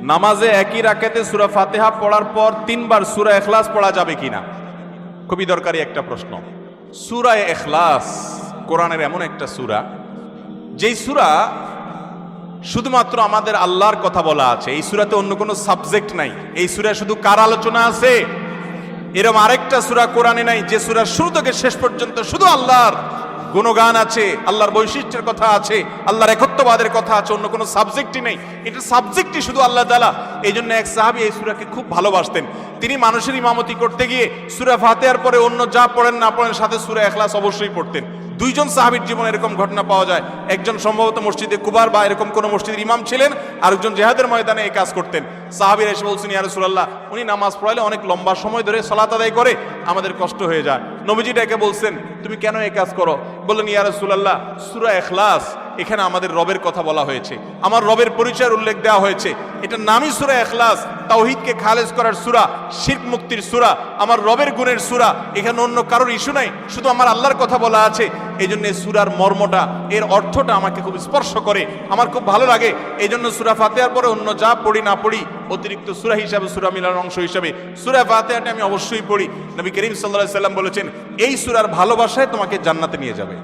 নামাজে একই রাকাতে সূরা ফাতিহা পড়ার পর 3 বার সূরা ইখলাস পড়া যাবে কিনা? খুবই দরকারি একটা প্রশ্ন। সূরা ইখলাস কোরআনের এমন একটা সূরা, যেই সূরা শুধুমাত্র আমাদের আল্লাহর কথা বলা আছে। এই সূরাতে অন্য কোনো সাবজেক্ট নাই। এই সূরায় শুধু কার আলোচনা আছে? এরকম আরেকটা সূরা কোরআনে নাই যে সূরার শুরু থেকে শেষ পর্যন্ত শুধু আল্লাহর গুণগান আছে, আল্লাহর বৈশিষ্ট্যের কথা আছে, আল্লাহর একত্ববাদের কথা আছে, অন্য কোনো সাবজেক্টই নেই। এটা সাবজেক্টই শুধু আল্লাহ তাআলা। এই জন্য এক সাহাবী এই সূরাকে খুব ভালোবাসতেন। তিনি মানুষের ইমামতি করতে গিয়ে সূরা ফাতিহার পরে অন্য যা পড়েন না পড়েন সাথে সূরা ইখলাস অবশ্যই পড়তেন। দুইজন সাহাবীর জীবনে এরকম ঘটনা পাওয়া যায়। একজন সম্ভবত মসজিদে কুবার বা এরকম কোন মসজিদের ইমাম ছিলেন, আরেকজন জিহাদের ময়দানে এই কাজ করতেন। সাহাবীরা এসে বলছেন, ইয়া রাসূলুল্লাহ, উনি নামাজ পড়াইলে অনেক লম্বা সময় ধরে সালাত আদায় করে, আমাদের কষ্ট হয়ে যায়। নবীজি ডেকে বলছেন, তুমি কেন এই কাজ করো? বললেন, ইয়া রাসূলুল্লাহ, সূরা ইখলাস এখানে আমাদের রবের কথা বলা হয়েছে, আমার রবের পরিচয়ের উল্লেখ দেওয়া হয়েছে। এটার নামই সূরা ইখলাস, তাওহীদকে খালেজ করার সূরা, শিরক মুক্তির সূরা, আমার রবের গুণের সূরা। এখানে অন্য কারোর ইস্যু নাই, শুধু আমার আল্লাহর কথা বলা আছে। এই জন্য সূরার মর্মটা, এর অর্থটা আমাকে খুব স্পর্শ করে, আমার খুব ভালো লাগে। এই জন্য সূরা ফাতিহার পরে অন্য যা পড়ি না পড়ি, অতিরিক্ত সূরা হিসাবে, সূরা মিলার অংশ হিসাবে সূরা ফাতিহাটা আমি অবশ্যই পড়ি। নবী করিম সাল্লাল্লাহু আলাইহি ওয়াসাল্লাম বলেছেন, এই সূরার ভালোবাসায় তোমাকে জান্নাতে নিয়ে যাবে।